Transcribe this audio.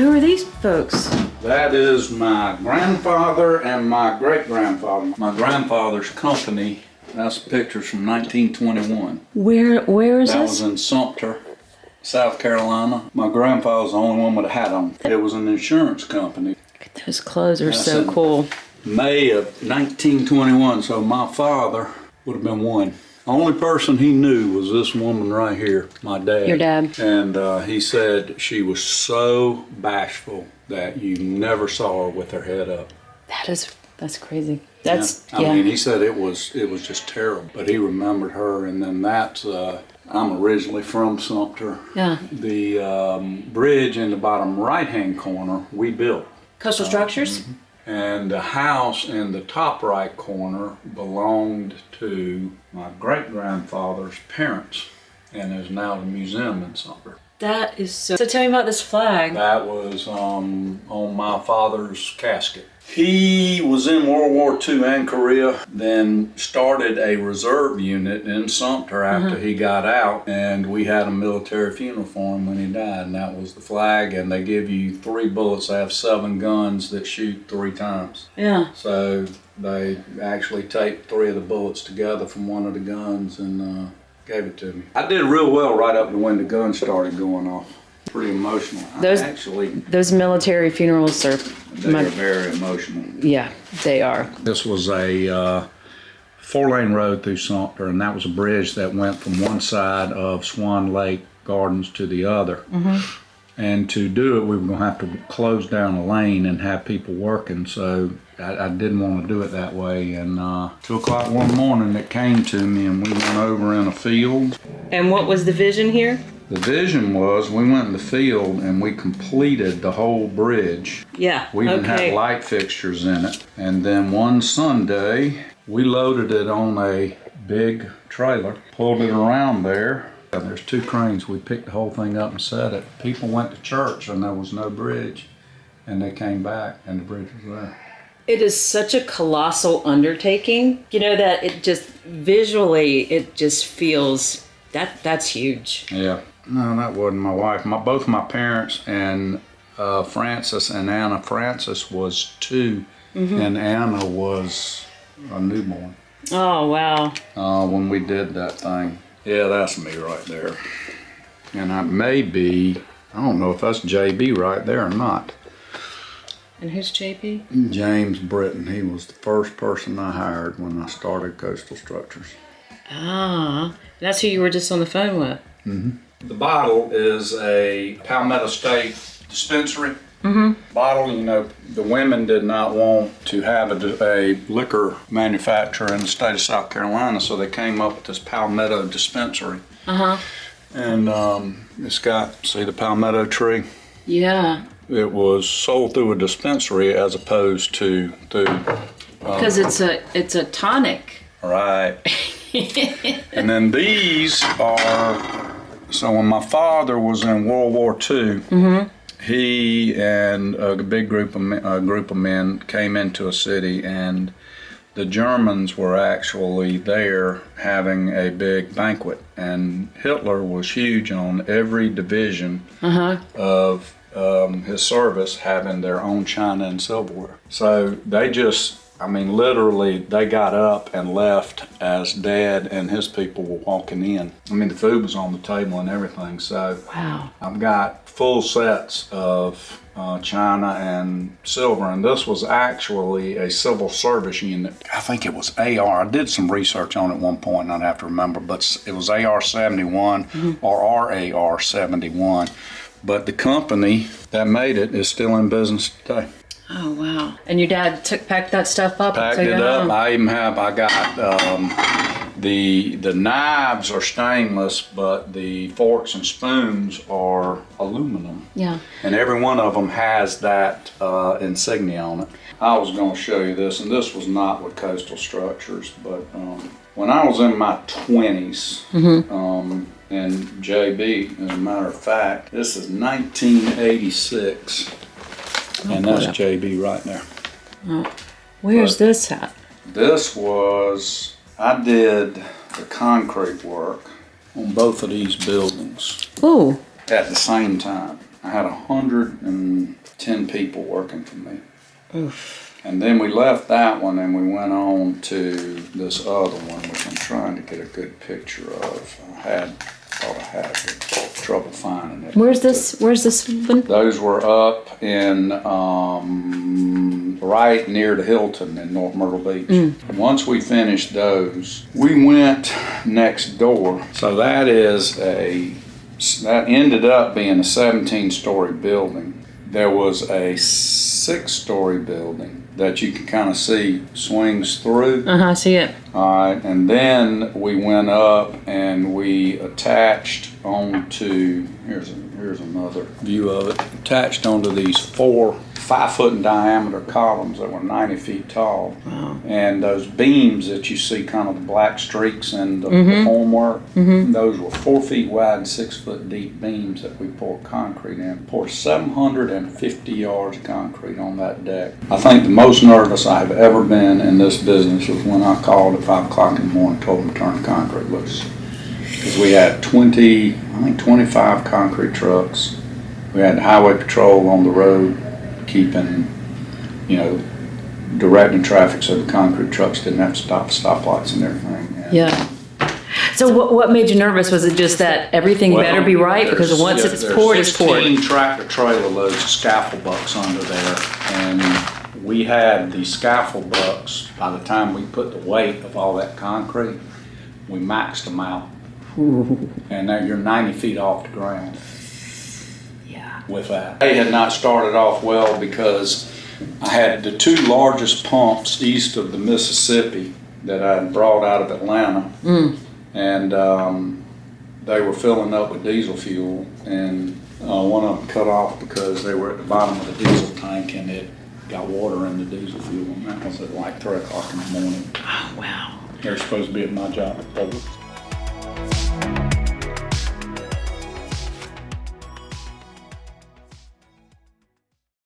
who are these folks? That is my grandfather and my great-grandfather. My grandfather's company, that's pictures from 1921. Where is That this? was in Sumter, South Carolina. My grandfather was the only one with a hat on. It was an insurance company. Those clothes are so cool. May of 1921, so my father would have been one. The only person he knew was this woman right here, my dad. Your dad. And he said she was so bashful that you never saw her with her head up. That's crazy. I mean, he said it was just terrible, but he remembered her. And then I'm originally from Sumter. Yeah. The bridge in the bottom right-hand corner, we built. Coastal Structures? Mm-hmm. And the house in the top right corner belonged to my great-grandfather's parents and is now the museum in Sumter. That is so tell me about this flag. That was on my father's casket. He was in World War II and Korea, then started a reserve unit in Sumter after he got out, and we had a military funeral for him when he died, and that was the flag, and they give you 3 bullets. They have 7 guns that shoot 3 times. Yeah. So they actually taped 3 of the bullets together from one of the guns and gave it to me. I did real well right up to when the gun started going off. Pretty emotional. Those military funerals are very emotional. Yeah, they are. This was a 4-lane road through Sumter, and that was a bridge that went from one side of Swan Lake Gardens to the other. And to do it, we were going to have to close down a lane and have people working, so I didn't want to do it that way. And 2 o'clock one morning it came to me, and we went over in a field. And what was the vision here? The vision was we went in the field and we completed the whole bridge. Yeah, We even had light fixtures in it. And then one Sunday, we loaded it on a big trailer, pulled it around there. And there's 2 cranes. We picked the whole thing up and set it. People went to church and there was no bridge. And they came back and the bridge was there. It is such a colossal undertaking. You know that it just visually, it just feels, that's huge. Yeah. No, that wasn't my wife. Both my parents and Francis and Anna. Francis was 2 and Anna was a newborn. Oh, wow. When we did that thing. Yeah, that's me right there. And I don't know if that's JB right there or not. And who's JB? James Britton. He was the first person I hired when I started Coastal Structures. Ah, that's who you were just on the phone with. The bottle is a Palmetto State dispensary. Bottle, you know, the women did not want to have a liquor manufacturer in the state of South Carolina, so they came up with this Palmetto dispensary. And it's got, see the palmetto tree? Yeah. It was sold through a dispensary as opposed to Because it's a tonic. Right. And then these are, so when my father was in World War II, he and a big group of men came into a city, and the Germans were actually there having a big banquet, and Hitler was huge on every division of his service having their own china and silverware. So they just, I mean, literally, they got up and left as Dad and his people were walking in. I mean, the food was on the table and everything, so wow. I've got full sets of china and silver, and this was actually a civil service unit. I think it was AR. I did some research on it at one point, and I'd have to remember, but it was AR 71 or RAR 71. But the company that made it is still in business today. Oh, wow. And your dad packed that stuff up? Packed it up. I got the knives are stainless, but the forks and spoons are aluminum. Yeah. And every one of them has that insignia on it. I was going to show you this, and this was not with Coastal Structures, but when I was in my 20s, and JB, as a matter of fact, this is 1986. And that's JB right there. Where's this at? This was, I did the concrete work on both of these buildings. Ooh. At the same time. I had 110 people working for me. Oof. And then we left that one and we went on to this other one, which I'm trying to get a good picture of. Thought I had it, trouble finding it. Where's this one? Those were up in, right near the Hilton in North Myrtle Beach. Once we finished those, we went next door. So that ended up being a 17-story building. There was a 6-story building that you can kind of see swings through. I see it. All right, and then we went up and we attached onto, here's another view of it, attached onto these 4 5-foot in diameter columns that were 90 feet tall. Wow. And those beams that you see, kind of the black streaks in the formwork, those were 4 feet wide and 6 foot deep beams that we poured concrete in. Poured 750 yards of concrete on that deck. I think the most nervous I have ever been in this business was when I called at 5 o'clock in the morning and told them to turn the concrete loose. Because we had 25 concrete trucks. We had highway patrol on the road, keeping, directing traffic so the concrete trucks didn't have to stop stoplights and everything. Yeah. So what made you nervous? Was it just that everything better be right? Because once it's poured, it's poured. 16 tractor trailer loads of scaffold bucks under there, and we had the scaffold bucks, by the time we put the weight of all that concrete, we maxed them out. Ooh. And now you're 90 feet off the ground. Yeah. With that. They had not started off well because I had the 2 largest pumps east of the Mississippi that I had brought out of Atlanta. And they were filling up with diesel fuel, and one of them cut off because they were at the bottom of the diesel tank and it got water in the diesel fuel, and that was at like 3 o'clock in the morning. Oh, wow. They're supposed to be at my job at Publix.